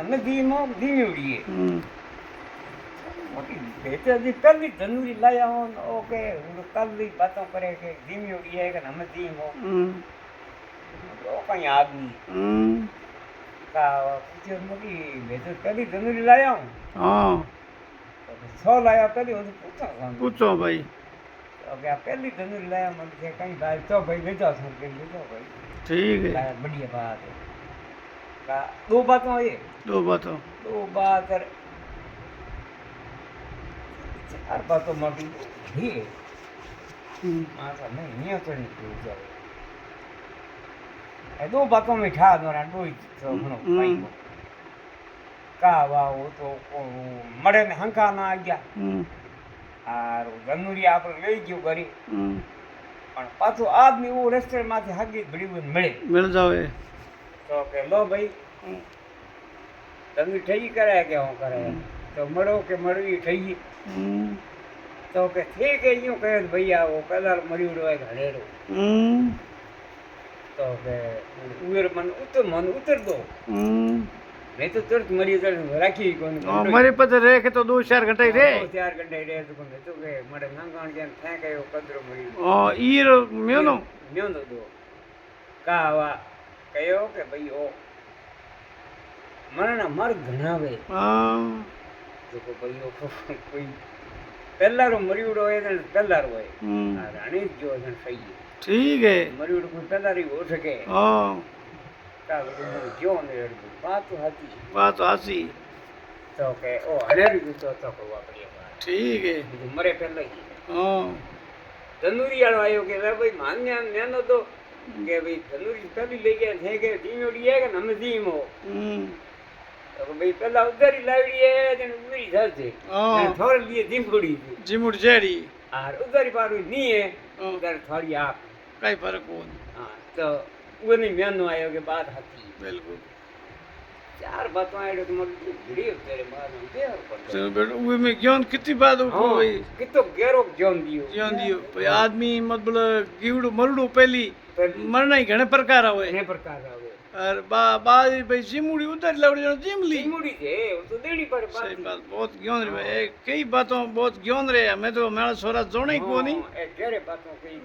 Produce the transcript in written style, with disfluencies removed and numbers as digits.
અમે ધીમી ઉડીએ મોટી બેચારી પહેલી ધનુરી લાયા હો ને ઓકે કલ્લી બાતો કરે કે ધીમી ઉડીએ કે અમે ધીમો તો કઈ આદમી કા પૂછે મોટી બેચો પહેલી ધનુરી લાયા હું હા 6 લાયા પહેલી બધું પૂછો ભાઈ ઓકે આ પહેલી ધનુરી લાયા મને કે કઈ ભાઈ તો ભાઈ લેજો છો કે લેજો ભાઈ ठीक है लाया बढ़िया बात है का दो बातों ये दो बातों दो बात कर चार बातों मगी ही मासा नहीं नहीं तो नहीं कोई जाए ये दो बातों में ठा दो ना दो ही तो मनो पाई को का वाह तो मरे ने हंका ना आ गया और धनुरी आप ले गयो घरी પણ પાછું આદમી એવું રેસ્ટોરન્ટમાંથી હાગી ભળી मिल जावे તો કે લો ભાઈ તમે ઠઈ કરે કે હું કરે તો મળો કે મળવી ઠઈ તો કે ઠીક है यूं કહે ભાઈ આવો કલર મળી ઉડવાય ઘરેડો તો કે ઉયર મન ઉતર દો मैं तो तुरंत मरी उतर राखी कौन हमारे पता रहे के तो 2-4 घंटे रे 4 घंटे रे तो कौन तो के मरे नांगाण के थे के कदरो मरी ईर म्योनो दो कावा कयो के भाई ओ मरना मर घणावे तो को भाई ओ कोई पहला रो मरी उड़ो है ने पहला रो है रानी जो है सही ठीक है मरी उड़ कोई पहला री हो सके हां क्यों नहीं बात तो हसी तो के ओ हनेरी तो को वापरी बात ठीक है मरे पहले ही हां धनुरी वालो आयो के भाई मान्या नेनो तो के भाई धनुरी तभी ले गया थे के धीमोड़ी है कि हम धीमो तो भाई पहला उधर ही लावड़ी है जन उधर ही जाते हां थोड़ लिए धीमोड़ी जिमुड़ जेड़ी और उधर ही पारू नहीं है उधर थोड़ी आप कई फर्क हो हां तो वो नहीं मेनो आयो के बात हती बिल्कुल 4 बातों आयो तो मोटी वीडियो तेरे बाद हम दे चलो बेटा वो में ज्ञान कितनी बात हो भाई कितो गहरो ज्ञान दियो भाई आदमी मतलब कीवड़ो मरड़ो पहली मरना ही घणे प्रकार आवे ने प्रकार आवे और बाद भाई जिमुड़ी उधर लवड़ी जनो जिमली जिमुड़ी है वो तो देनी पड़े सही बात बहुत ज्ञान रे भाई कई बातों बहुत ज्ञान रे मैं तो मेरा छोरा जोने को नहीं ए गहरे बातों कई